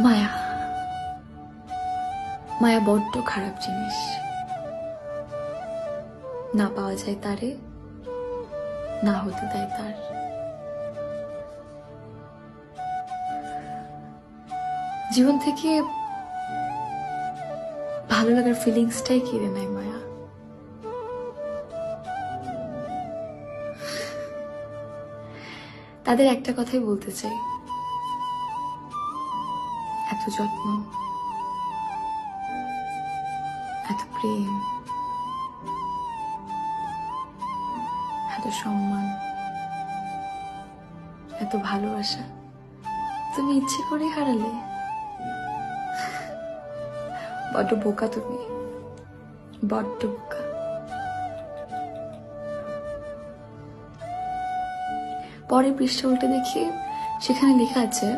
মায়া মায়া বড্ড খারাপ জিনিস। না পাওয়া যায় তারে, না হতে দেয় তার। জীবন থেকে ভালো লাগার ফিলিংসটাই কেড়ে নেয় মায়া। তাদের একটা কথাই বলতে চাই, এত যত্ন, এত প্রেম, এত সম্মান, এত ভালোবাসা তুমি ইচ্ছে করে হারালে। বড্ড বোকা তুমি, বড্ড বোকা। পরে পৃষ্ঠা উল্টে দেখি সেখানে লেখা আছে